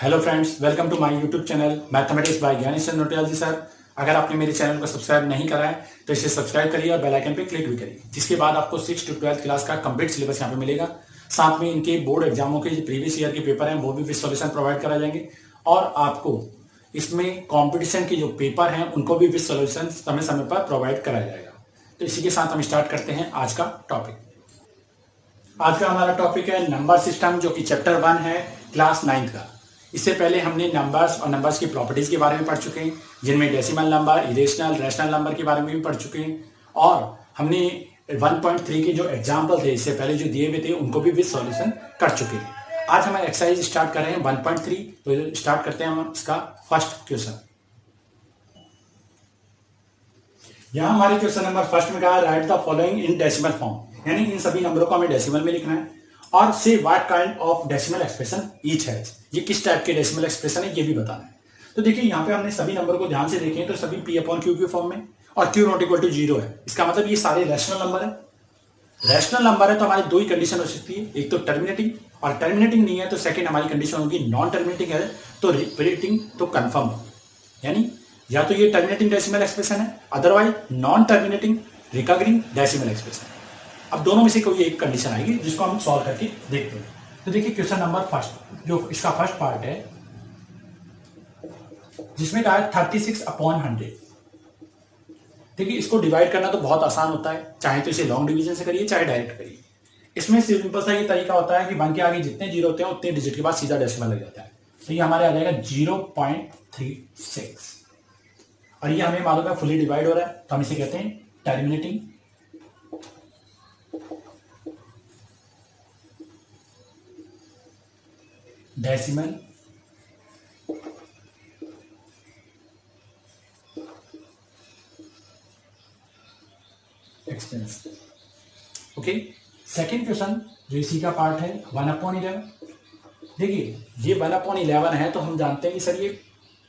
Hello friends, welcome to my YouTube channel mathematics by Gyanesh Chandra Notiyal ji sir. अगर आपने मेरे channel को सब्सक्राइब नहीं करा है तो इसे सब्सक्राइब करिए और बेल आइकन पे क्लिक भी करिए, जिसके बाद आपको 6 to 12 क्लास का कंप्लीट सिलेबस यहाँ पे मिलेगा। साथ में इनके बोर्ड एग्जामों के जो प्रीवियस ईयर के पेपर हैं वो भी विद सॉल्यूशन प्रोवाइड कराए जाएंगे और आपको इसमें कॉम्पिटिशन के जो पेपर हैं उनको भी विद सॉल्यूशन समय समय पर प्रोवाइड कराया जाएगा। तो इसी के साथ हम स्टार्ट करते हैं आज का टॉपिक। आज का हमारा टॉपिक है नंबर सिस्टम, जो कि चैप्टर 1 है क्लास 9 का। इससे पहले हमने नंबर्स और नंबर्स की प्रॉपर्टीज के बारे में पढ़ चुके हैं, जिनमें decimal number, irrational, rational number के बारे में भी पढ़ चुके हैं और हमने 1.3 के जो एग्जाम्पल थे इससे पहले जो दिए हुए थे उनको भी विद सॉल्यूशन कर चुके हैं। आज हम एक्सरसाइज स्टार्ट कर रहे हैं 1.3। तो स्टार्ट करते हैं हम इसका फर्स्ट क्वेश्चन। यहां हमारे क्वेश्चन नंबर फर्स्ट में कहा right the following in decimal form, यानी इन सभी नंबरों को हमें डेसिमल में लिखना है और से what kind of decimal expression each has, ये किस टाइप के डेसिमल एक्सप्रेशन है ये भी बताना है। तो देखिए यहाँ पे हमने सभी नंबर को ध्यान से देखें तो सभी p अपॉन क्यू के फॉर्म में और q नॉट इक्वल टू 0 है। इसका मतलब ये सारे रैशनल नंबर है। रैशनल नंबर है तो हमारी दो ही कंडीशन हो सकती है, एक तो टर्मिनेटिंग, और टर्मिनेटिंग नहीं है तो सेकेंड हमारी कंडीशन होगी नॉन टर्मिनेटिंग है तो रिपीटिंग तो कंफर्म हो, यानी या तो ये टर्मिनेटिंग डेसिमल एक्सप्रेशन है, otherwise non terminating recurring decimal expression. अब दोनों में से कोई एक कंडीशन आएगी जिसको हम सॉल्व करके देखते हैं। तो देखिए क्वेश्चन नंबर फर्स्ट, जो इसका फर्स्ट पार्ट है जिसमें कहा है 36 अपॉन 100। देखिए इसको डिवाइड करना तो बहुत आसान होता है, चाहे तो इसे लॉन्ग डिवीजन से करिए चाहे डायरेक्ट करिए। इसमें सिंपल सा ये तरीका होता है कि 1 के आगे जितने जीरो होते हैं उतने डिजिट के बाद सीधा डेसिमल लग जाता है। तो ये हमारे आ जाएगा 0.36 और ये हमें मालूम है फुली डिवाइड हो रहा है तो हम इसे कहते हैं terminating decimal expense. Okay, second question जो इसी का पार्ट है 1/11। देखिए ये 1/11 है तो हम जानते हैं कि सर ये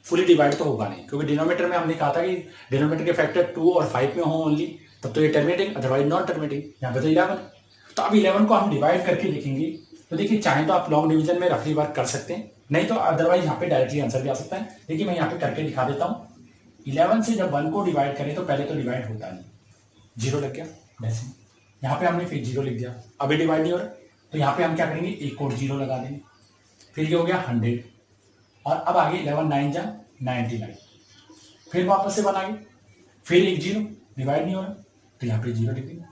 फुली डिवाइड तो होगा नहीं, क्योंकि डिनोमिनेटर में हमने कहा था कि डिनोमिनेटर के फैक्टर 2 और 5 में हो ओनली, तब तो ये टर्मिनेटिंग अदरवाइज नॉन टर्मिनेटिंग। यहाँ पे तो 11। तो अब 11 को हम डिवाइड करके लिखेंगे तो देखिए चाहे तो आप लॉन्ग डिवीजन में रफली वर्क कर सकते हैं, नहीं तो अदरवाइज यहाँ पे डायरेक्टली आंसर भी आ सकता है। देखिए मैं यहाँ पे करके दिखा देता हूँ। 11 से जब 1 को डिवाइड करें तो पहले तो डिवाइड होता नहीं, 0 लग गया वैसे, यहाँ पे हमने फिर 0 लिख दिया, अभी डिवाइड नहीं हो रहा तो यहाँ पे हम क्या करेंगे एक और 0 लगा देंगे, फिर ये हो गया 100 और अब आगे 11 9 जा 99, फिर वापस से बनाएंगे, फिर एक 0 डिवाइड नहीं हो रहा तो यहाँ पे 0 लिख देंगे,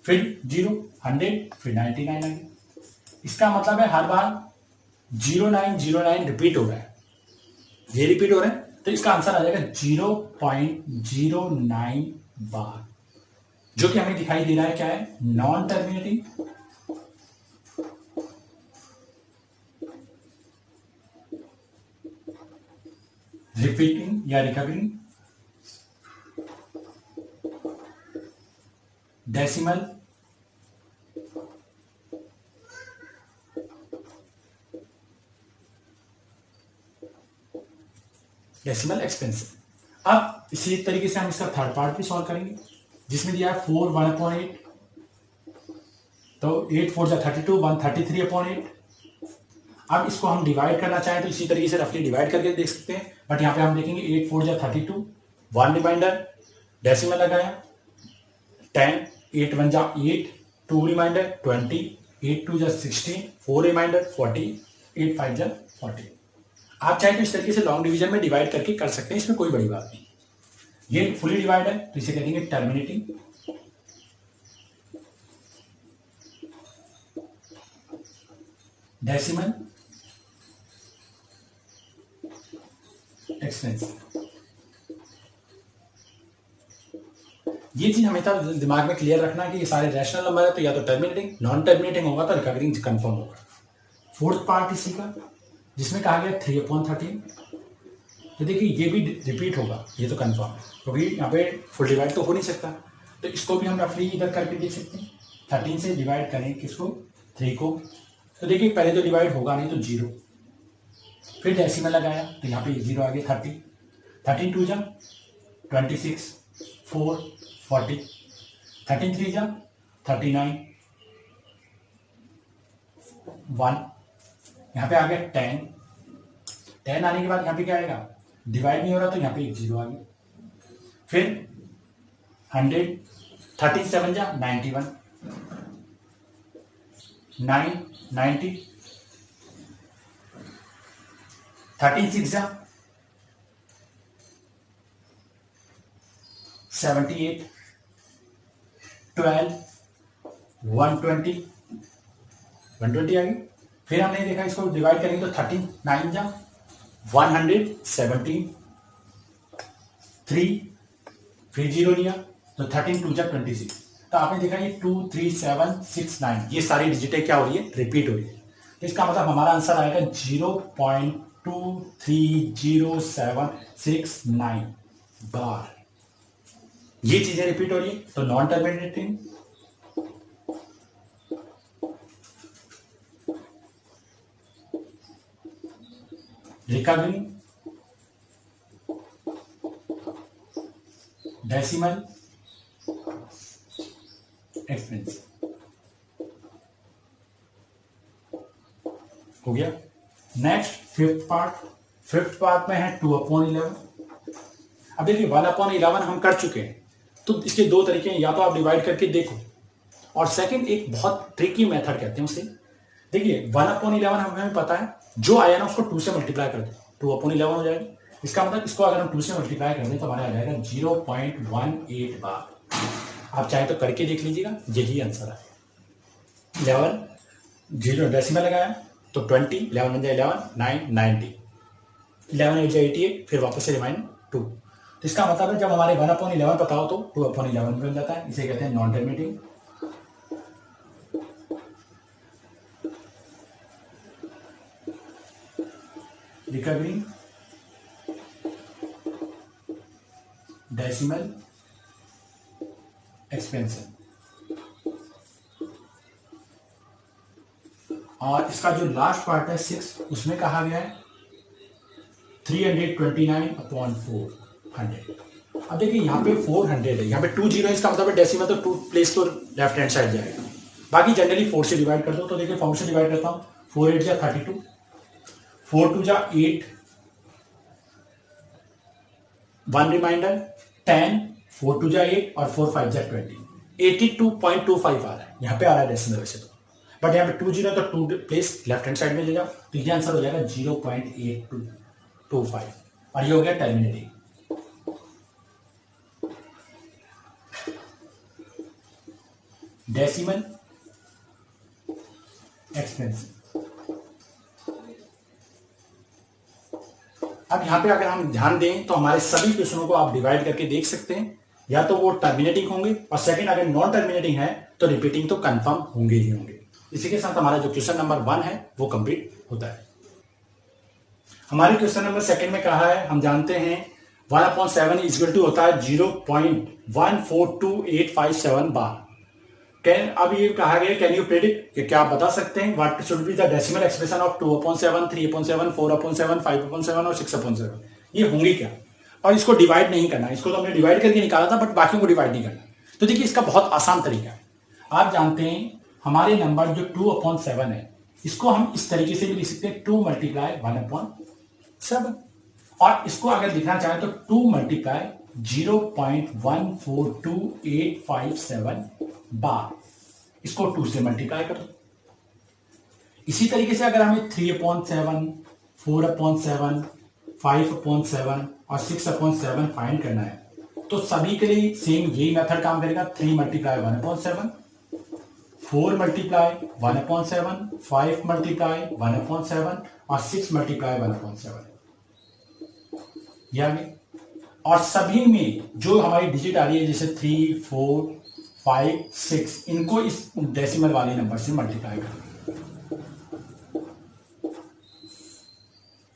फिर 0 100 फिर 99 आएंगे। इसका मतलब है हर बार 0909 रिपीट हो रहा है, ये रिपीट हो रहा है तो इसका आंसर आ जाएगा 0.09 बार, जो कि हमें दिखाई दे रहा है क्या है, नॉन टर्मिनेटिंग रिपीटिंग या रिकवरिंग डेसिमल डेसिमल एक्सपेंस। अब इसी तरीके से हम इसका थर्ड पार्ट भी सॉल्व करेंगे, जिसमें दिया है 4 1/8, तो 8 4 जा 32 133/8। अब इसको हम डिवाइड करना चाहें तो इसी तरीके से रफली डिवाइड करके देख सकते हैं, बट यहाँ पे हम देखेंगे 8 4 जा 32, 1 रिमाइंडर डेसिमल लगाया 10, 8 1 जा 8, 2 रिमाइंडर 20, 8 2 जा 16, 4 रिमाइंडर 40, 8 5 जा 40। आप चाहे तो इस तरीके से लॉन्ग डिवीजन में डिवाइड करके कर सकते हैं, इसमें कोई बड़ी बात नहीं। ये फुली डिवाइड है तो इसे कहेंगे टर्मिनेटिंग डेसिमल एक्सपेंस। ये चीज हमेशा दिमाग में क्लियर रखना कि ये सारे रैशनल नंबर है तो या तो टर्मिनेटिंग नॉन टर्मिनेटिंग होगा तो रिकवरिंग कंफर्म होगा। फोर्थ पार्ट इसी का, जिसमें कहा गया 3/13। तो देखिए ये भी रिपीट होगा, ये तो कंफर्म है क्योंकि यहाँ पे फुल डिवाइड तो हो नहीं सकता, तो इसको भी हम रफली इधर करके देख सकते हैं। 13 से डिवाइड करें किसको, 3 को, तो देखिए पहले तो डिवाइड होगा नहीं तो 0, फिर डेसिमल लगाया तो यहाँ पे 0 आ गया 30, 13 2 जा 26, 4 40, 13 3 जा 39, 1 यहाँ पे आ गया 10, 10 आने के बाद यहाँ पे क्या आएगा, डिवाइड नहीं हो रहा तो यहाँ पे एक 0 आ गया। फिर 100, 13 7 जा 91, 9 90, 13 6 जा 78, 12 120 आ गई। फिर हमने देखा इसको डिवाइड करेंगे तो 13 9 जा 117, 3 फिर 0 लिया तो 13 2 जा 26। तो आपने देखा ये 2 3 7 6 9 ये सारी डिजिटें क्या हो रही है, रिपीट हो रही है। तो इसका मतलब हमारा आंसर आएगा 0.23079 बार। ये चीजें रिपीट हो रही है तो non terminating. Recovery, decimal, expensive हो गया। नेक्स्ट फिफ्थ पार्ट में है 2/11। अब देखिए 1/11 हम कर चुके हैं, तो इसके दो तरीके हैं, या तो आप डिवाइड करके देखो, और सेकंड एक बहुत ट्रिकी मेथड कहते हैं उसे। देखिए 1/11 हमें पता है, जो आया ना उसको 2 से मल्टीप्लाई कर दो, 2/11 हो जाएगा। इसका मतलब इसको अगर हम 2 से मल्टीप्लाई कर दें तो हमारा आ जाएगा 0.18 बार। आप चाहे तो करके देख लीजिएगा, यही आंसर है। 11 0 डेसिमल लगाया तो 20, 11 बन जाए 11 9 90, 11 8 जाए 88, फिर वापस से रिमाइंड 2। तो इसका मतलब है जब हमारे 1/11 पता हो तो 2/11 बन जाता है। इसे कहते हैं non terminating. Recovery, decimal, expansion. और इसका जो लास्ट पार्ट है 6, उसमें कहा गया है 329/400। अब देखिए यहाँ पे 400 है, यहाँ पे 2 0 है, इसका मतलब है डेसिमल तो 2 प्लेस तो लेफ्ट हैंड साइड जाएगा। बाकी जनरली 4 से डिवाइड कर दो। तो देखिए फॉर्म से डिवाइड करता हूँ, 4 8 जा 32, 4 2 जा 8, 1 रिमाइंडर 10, 4 2 जा 8 और 4 5 जा 20, 82.25 आ रहा है। यहाँ पे आ रहा है डेसिमल वैसे तो, बट यहाँ पे 2 0 तो 2 प्लेस लेफ्ट हैंड साइड में ले जाओ, तो ये आंसर हो जाएगा 0.8225 और ये हो गया टर्मिनेटिंग। Decimal, expensive. अब यहाँ पे अगर हम ध्यान दें तो हमारे सभी क्वेश्चनों को आप डिवाइड करके देख सकते हैं, या तो वो टर्मिनेटिंग होंगे, और सेकंड अगर नॉन टर्मिनेटिंग है तो रिपीटिंग तो कंफर्म होंगे ही होंगे। इसी के साथ हमारा जो क्वेश्चन नंबर 1 है वो कंप्लीट होता है। हमारे क्वेश्चन नंबर 2 में कहा है, हम जानते हैं 1/7 इक्वल टू होता है 0.142857 बार। अब ये कहा गया कैन यू प्रेडिक्ट, कि क्या आप बता सकते हैं what should be the decimal expression of 2/7, 3/7, 4/7, 5/7 और 6/7, ये होंगी क्या। और इसको डिवाइड नहीं करना, इसको तो हमने डिवाइड करके निकाला था, बट बाकियों को डिवाइड नहीं करना। तो देखिए इसका बहुत आसान तरीका है। आप जानते हैं हमारे नंबर जो 2/7 है, इसको हम इस तरीके से भी लिख सकते हैं 2 × 1/7, और इसको अगर लिखना चाहें तो 2 × 0.142857 बार, इसको 2 से मल्टीप्लाई कर दो। इसी तरीके से अगर हमें 3/7, 4/7, 5/7 और 6/7 फाइंड करना है, तो सभी के लिए सेम यही मेथड काम करेगा। 3 × 1/7, 4 × 1/7, 5 × 1/7 और 6 × 1/7, यानी और सभी में जो हमारी डिजिट आ रही है जैसे 3 4 5 6, इनको इस डेसिमल वाले नंबर से मल्टीप्लाई करें।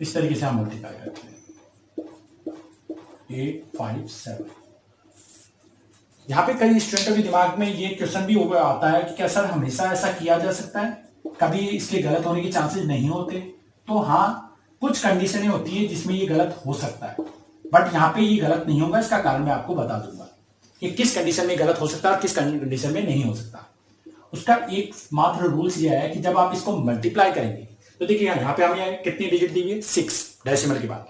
इस तरीके से हम मल्टीप्लाई करते हैं 857। यहां पे कई स्टूडेंटों के दिमाग में ये क्वेश्चन भी आता है कि क्या सर हमेशा ऐसा किया जा सकता है, कभी इसके गलत होने के चांसेस नहीं होते। तो हाँ, कुछ कंडीशनें होती है जिसमें ये गलत हो सकता है, बट यहाँ पे ये गलत नहीं होगा। इसका कारण मैं आपको बता दूंगा कि किस कंडीशन में गलत हो सकता है और किस कंडीशन में नहीं हो सकता। उसका एक मात्र रूल्स ये है कि जब आप इसको मल्टीप्लाई करेंगे तो देखिए यहाँ पे हमें कितनी डिजिट दी हुई है, 6 डेसिमल के बाद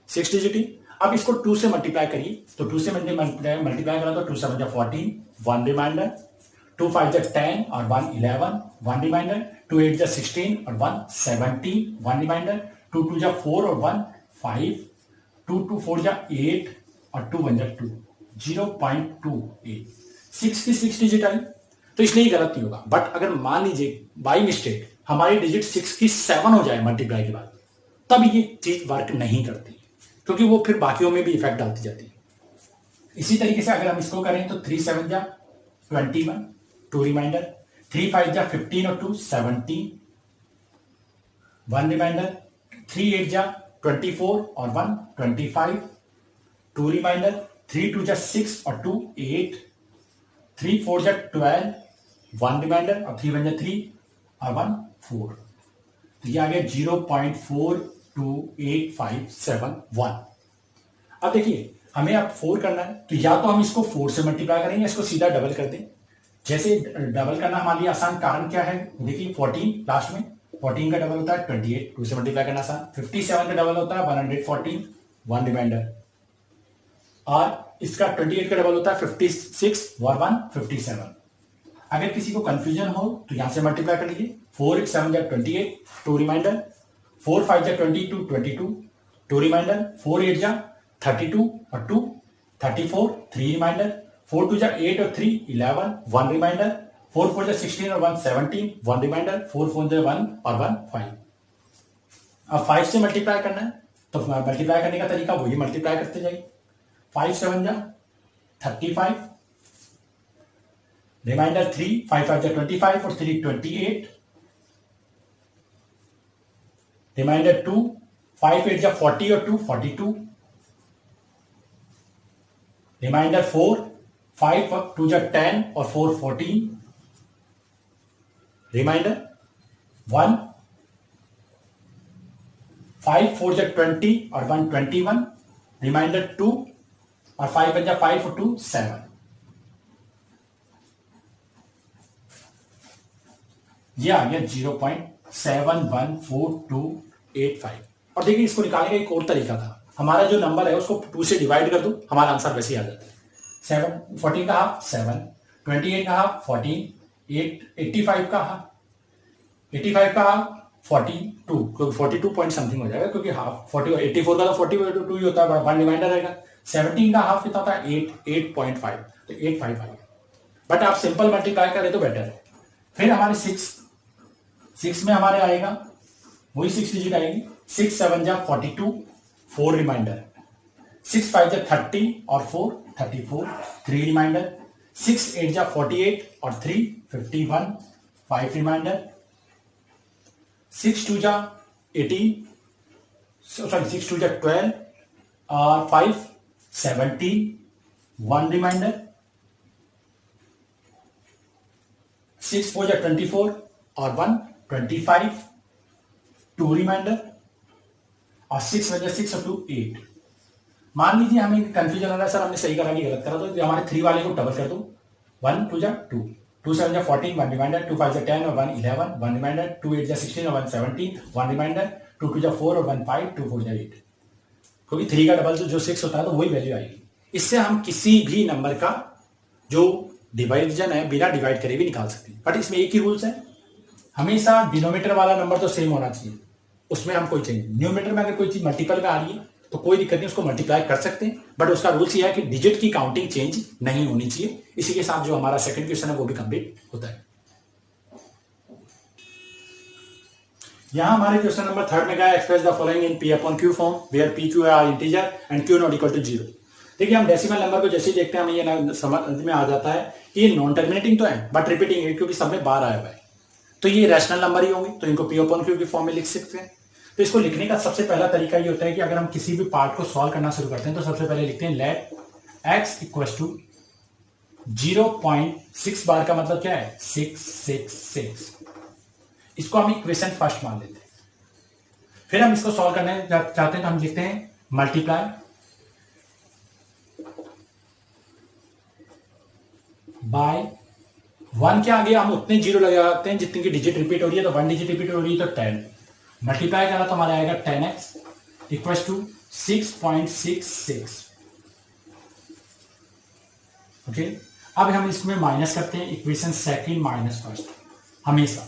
6 डिजिट ही। अब इसको 2 से मल्टीप्लाई करिए, तो 2 से मल्टीप्लाई करा तो 2 7 14, 1 रिमाइंडर, 2 5 10 और 1 11, 1 रिमाइंडर, 2 8 16 और 1 17, 1 रिमाइंडर, 2 2 4 और 1 5, 2 2 4 8 और 2 1 2, 0.28, 6 की 6 डिजिट आई, तो इसलिए ही गलत नहीं होगा। बट अगर मान लीजिए बाई मिस्टेक हमारी डिजिट 6 की 7 हो जाए मल्टीप्लाई के बाद, तब ये चीज वर्क नहीं करती, क्योंकि वो फिर बाकियों में भी इफेक्ट डालती जाती है। इसी तरीके से अगर हम इसको करें तो 3 7 जा 21, 2 रिमाइंडर, 3 5 जा 15 और 2 17, 1 रिमाइंडर, 3 8 जा 24 और 1 25, 2 रिमाइंडर, 3 2 जा 6 और 2 8, 3 4 जा 12, 1 रिमाइंडर और 3 1 जा 3 और 1 4, तो ये आ गया 0.42857 अब देखिए हमें अब 4 करना है, तो या तो हम इसको 4 से मल्टीप्लाई करेंगे, इसको सीधा डबल कर दें। जैसे डबल करना हमारे लिए आसान, कारण क्या है, देखिए 14 लास्ट में, 14 का डबल होता है 28, 2 से मल्टीप्लाई करना आसान। 57 का डबल होता है 114, 1 रिमाइंडर, और इसका 28 का डबल होता है 56 और 1 57। अगर किसी को कंफ्यूजन हो तो यहां से मल्टीप्लाई कर लीजिए, 4 8 7 जा 28, 2 रिमाइंडर, 4 5 जा 22, 22, 2 रिमाइंडर, 4 8 जा 32 और 2 34, 3 रिमाइंडर, 4 2 जा 8 और 3 11, 1 रिमाइंडर, 4 4 जा 16 और 1 17, 1 रिमाइंडर, 4 4 जा 1 और 1 5। अब 5 से मल्टीप्लाई करना है, तो मल्टीप्लाई करने का तरीका वही मल्टीप्लाई करते जाइए। 5 7 जा 35, रिमाइंडर 3, 5 5 जा 25 और 3 28, रिमाइंडर 2, 5 8 जा 40 और 2 42, रिमाइंडर 4, 5 2 जा 10 और 4 14, रिमाइंडर 1, 5 4 जा 20 और 1 21, रिमाइंडर 2 और 5 1 जा 5 और 2 7। ये आ गया 0.714285। और देखिए इसको निकालने का एक और तरीका था, हमारा जो नंबर है उसको 2 से डिवाइड कर दो, हमारा आंसर वैसे ही आ जाता है। 7 14 का हाफ 7, 28 का हाफ 14, 85 का हाफ 85 का हाफ 42, क्योंकि 42 पॉइंट समथिंग हो जाएगा, क्योंकि हाफ 40 84 का तो 42 ही होता है, 1 रिमाइंडर रहेगा। 17 का हाफ कितना था 8.5, तो 855। बट आप सिंपल मल्टीप्लाई करें तो बेटर है। फिर हमारे 6 में हमारे आएगा वही 6 डिजिट आएगी, 6 7 जा 42, 4 रिमाइंडर, 6 5 जा 30 और 4 34, 3 रिमाइंडर, 6 8 जा 48 और 3 51, 5 रिमाइंडर, 6 2 जा 18, सॉरी 6 2 जा 12 और 5 17, 1 रिमाइंडर, 6 4 जा 24 और 1 25, 2 रिमाइंडर, और 6 1 जा 6 और 2 8। मान लीजिए हमें कंफ्यूजन हो रहा है, सर हमने सही करा कि गलत करा, तो हमारे 3 वाले को डबल कर दो, 1 2 जा 2, 2 7 जा 14, 1 रिमाइंडर, 2 5 जा 10 और 1 11, 1 रिमाइंडर, 2 8 जा 16 और 1 17, 1 रिमाइंडर, 2 2 जा 4 और 1 5, 2 4 जा 8, क्योंकि 3 का डबल जो 6 होता है तो वही वैल्यू आएगी। इससे हम किसी भी नंबर का जो डिवाइजन है बिना डिवाइड करे भी निकाल सकते हैं। बट इसमें एक ही रूल्स है, हमेशा डिनोमीटर वाला नंबर तो सेम होना चाहिए, उसमें हम कोई चेंज, न्यूमेटर में अगर कोई चीज मल्टीपल में आ रही है तो कोई दिक्कत नहीं, उसको मल्टीप्लाई कर सकते हैं, बट उसका रूल्स ये है कि डिजिट की काउंटिंग चेंज नहीं होनी चाहिए। इसी के साथ जो हमारा सेकंड क्वेश्चन है वो भी कंप्लीट होता है। यहां हमारे क्वेश्चन नंबर 3 में क्या है, express the following in p upon q form where p q are integer and q not equal to 0। देखिए हम डेसिमल नंबर को जैसे ही देखते हैं हमें ये समझ में आ जाता है कि ये नॉन टर्मिनेटिंग तो है बट रिपीटिंग है, क्योंकि सब में बार आया हुआ है, तो ये रैशनल नंबर ही होंगे, तो इनको पी अपॉन क्यू की फॉर्म में लिख सकते हैं। तो इसको लिखने का सबसे पहला तरीका ये होता है कि अगर हम किसी भी पार्ट को सॉल्व करना शुरू करते हैं तो सबसे पहले लिखते हैं लेट x इक्वल टू 0.6 बार का मतलब क्या है 666। इसको हम इक्वेशन फर्स्ट मान लेते हैं। फिर हम इसको सॉल्व करने चाहते हैं तो हम लिखते हैं मल्टीप्लाई बाय 1 के आगे हम उतने जीरो लगाते हैं जितने की डिजिट रिपीट हो रही है, तो 1 डिजिट रिपीट हो रही है तो 10, मल्टीप्लाई करा तो हमारा आएगा 10x इक्वल्स टू 6.66। ओके, अब हम इसमें माइनस करते हैं इक्वेशन सेकंड माइनस फर्स्ट। हमेशा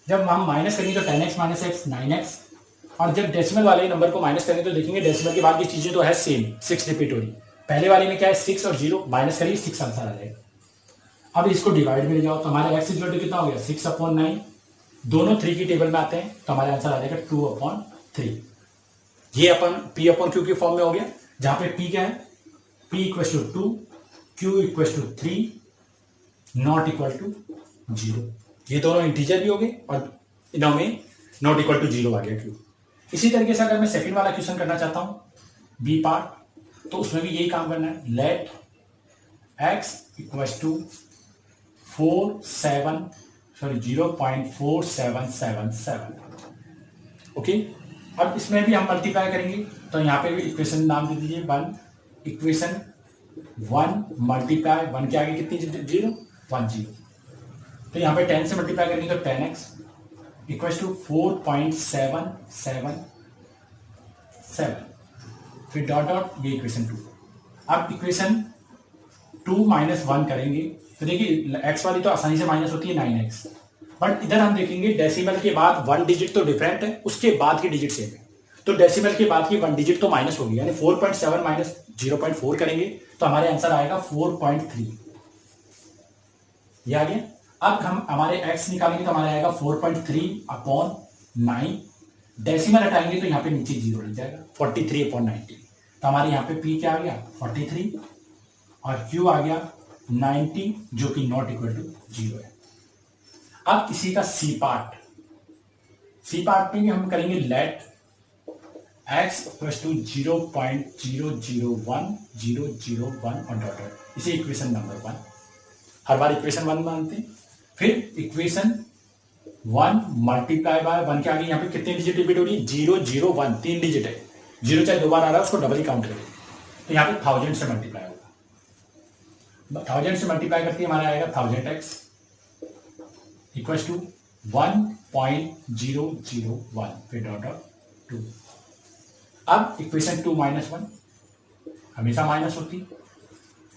जब हम माइनस करेंगे तो 10x माइनस एक्स 9x, और जब डेसिमल वाले नंबर को माइनस करेंगे तो देखेंगे डेसिमल के बाद की चीजें तो है सेम, 6 रिपीट हो रही। पहले वाले में क्या है 6 और 0 माइनस करिए 6 आंसर आ जाएगा। अब इसको डिवाइड में ले जाओ तो हमारा x इक्वल टू कितना हो गया 6/9, दोनों 3 की टेबल में आते हैं तो हमारा आंसर आ जाएगा 2/3। ये अपन p/q के फॉर्म में हो गया, जहां पे p क्या है, p equal to 2, q equal to 3, not equal to 0। ये दोनों इंटीजर भी हो गए और इनों में नॉट इक्वल टू 0 आ गया q। इसी तरीके से अगर मैं सेकंड वाला क्वेश्चन करना चाहता हूं बी पार्ट, तो उसमें भी यही काम करना है। Let x equals to 0.4777। Okay, अब इसमें भी हम मल्टीप्लाई करेंगे तो यहां पे भी इक्वेशन नाम दे दीजिए 1, इक्वेशन 1 मल्टीप्लाई 1 के आगे कितनी 0 1 0, तो यहां पे 10 से मल्टीप्लाई करेंगे तो 10x इक्वल्स टू 4.777, फिर डॉट डॉट ये इक्वेशन 2। अब इक्वेशन 2 माइनस 1 करेंगे तो देखिए x वाली तो आसानी से माइनस होती है 9x, बट इधर हम देखेंगे डेसिमल के बाद 1 डिजिट तो डिफरेंट है, उसके बाद की डिजिट सेम है, तो डेसिमल के बाद की 1 डिजिट तो माइनस होगी, यानी 4.7 माइनस 0.4 करेंगे तो हमारे आंसर आएगा 4.3। ये आ गया। अब हम हमारे x निकालेंगे तो हमारा आएगा 4.3/9, डेसिमल हटाएंगे तो यहाँ पे नीचे 0 लग जाएगा 43/90, तो हमारे यहाँ पे p क्या आ गया 43 और q आ गया 90 जो कि नॉट इक्वल टू 0 है। अब इसी का सी पार्ट में भी हम करेंगे लेट x इक्वल टू 0.001001 और डॉट, इसे इक्वेशन नंबर 1, हर बार इक्वेशन 1 मानते हैं। फिर इक्वेशन 1 मल्टीप्लाई बाय 1 के आगे यहाँ पे कितने डिजिट रिपीट हो रही है 001, 3 डिजिट है, 0 चाहे 2 बार आ रहा है उसको डबल ही काउंट करें, तो यहाँ पे 1000 से मल्टीप्लाई होगा, 1000 से मल्टीप्लाई करके हमारा आएगा 1000x इक्वल टू 1.001, फिर डॉट डॉट 2। अब इक्वेशन 2 माइनस 1 हमेशा माइनस होती,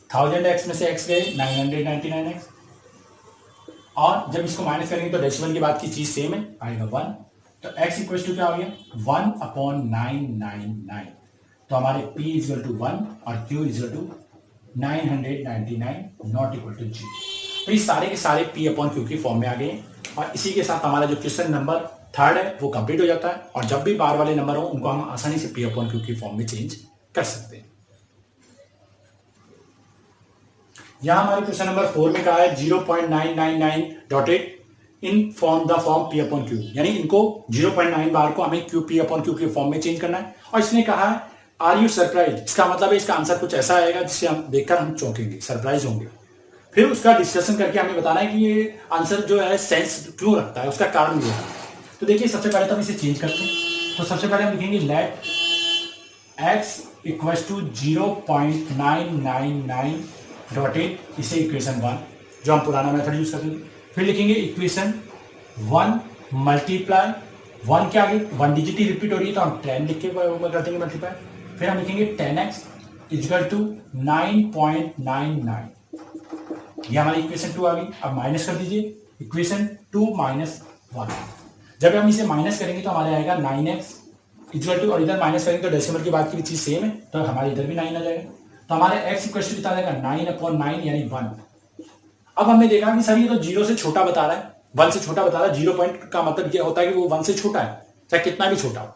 1000x में से x गए 999x, और जब इसको माइनस करेंगे तो डेसिमल के बाद की चीज सेम है, आएगा 1, तो x इक्वल टू क्या हो गया 1/999, तो हमारे p इक्वल टू 1 और q equal to 999 not equal to 0। तो ये सारे के सारे p/q की फॉर्म में आ गए, और इसी के साथ हमारा जो क्वेश्चन नंबर 3 है वो कंप्लीट हो जाता है, और जब भी बार वाले नंबर हो उनको हम आसानी से p/q की फॉर्म में चेंज कर सकते हैं। यहां हमारे क्वेश्चन नंबर 4 में कहा है 0.999 in form the form p/q, यानी इनको 0.9 बार को हमें p/q के फॉर्म में चेंज करना है, और इसने कहा है आर यू सरप्राइज, इसका मतलब है इसका आंसर कुछ ऐसा आएगा जिससे हम देखकर हम चौंकेंगे, सरप्राइज होंगे। फिर उसका डिस्कशन करके हमें बताना है कि ये आंसर जो है सेंस क्यों रखता है, उसका कारण ये है। तो देखिए सबसे पहले तो हम इसे चेंज करते हैं, तो सबसे पहले हम लिखेंगे लेट x इक्वल टू 0.999 इसे इक्वेशन 1 जो हम पुराना मेथड यूज करेंगे। फिर लिखेंगे इक्वेशन 1 मल्टीप्लाई 1 के आगे 1 डिजिट ही रिपीट हो रही है तो हम 10 लिख के कर देंगे मल्टीप्लाई। फिर हम लिखेंगे 10x इक्वल टू 9.99, ये हमारी इक्वेशन 2 आ गई। अब माइनस कर दीजिए इक्वेशन 2 माइनस 1, जब हम इसे माइनस करेंगे तो हमारे आएगा 9x इक्वल टू, और इधर माइनस करेंगे तो डेसिमल की बात की भी चीज सेम है तो हमारे इधर भी 9 आ जाएगा, तो हमारे x इक्वल टू कितना आ जाएगा 9/9 यानी 1। अब हमने देखा कि सर ये तो 0 से छोटा बता रहा है, 1 से छोटा बता रहा है, 0 पॉइंट का मतलब ये होता है कि वो 1 से छोटा है, चाहे कितना भी छोटा हो।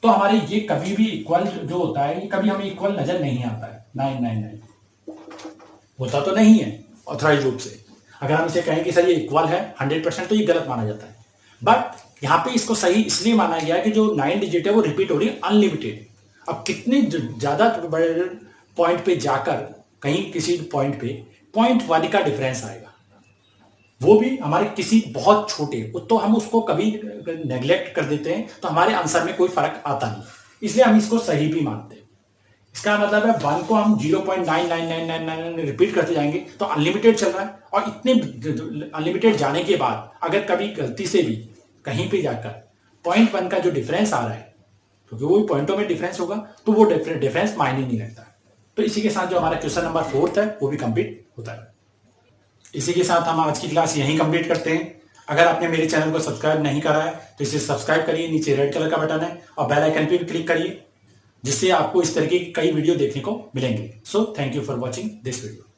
तो हमारे ये कभी भी इक्वल जो होता है ये कभी हमें इक्वल नजर नहीं आता है, 999 होता तो नहीं है ऑथराइज रूप से। अगर हम इसे कहें कि सर ये इक्वल है 100% तो ये गलत माना जाता है, बट यहाँ पे इसको सही इसलिए माना गया कि जो 9 डिजिट है वो रिपीट हो रही है अनलिमिटेड। अब कितने ज्यादा बड़े पॉइंट पे जाकर कहीं किसी पॉइंट पे 0.1 का डिफरेंस आएगा, वो भी हमारे किसी बहुत छोटे, तो हम उसको कभी नेग्लेक्ट कर देते हैं तो हमारे आंसर में कोई फर्क आता नहीं, इसलिए हम इसको सही भी मानते हैं। इसका मतलब है 1 को हम 0.99999 रिपीट करते जाएंगे तो अनलिमिटेड चल रहा है, और इतने अनलिमिटेड जाने के बाद अगर कभी गलती से भी कहीं पे जाकर 0.1 का जो डिफरेंस आ रहा है, क्योंकि वो पॉइंटों में डिफरेंस होगा, तो वो डिफरेंस मायने नहीं रखता। तो इसी के साथ जो हमारा क्वेश्चन नंबर 4 है वो भी कंप्लीट होता है। इसी के साथ हम आज की क्लास यहीं कंप्लीट करते हैं। अगर आपने मेरे चैनल को सब्सक्राइब नहीं करा है तो इसे सब्सक्राइब करिए, नीचे रेड कलर का बटन है और बेल आइकन पे भी क्लिक करिए, जिससे आपको इस तरीके की कई वीडियो देखने को मिलेंगे। So thank you for watching this video.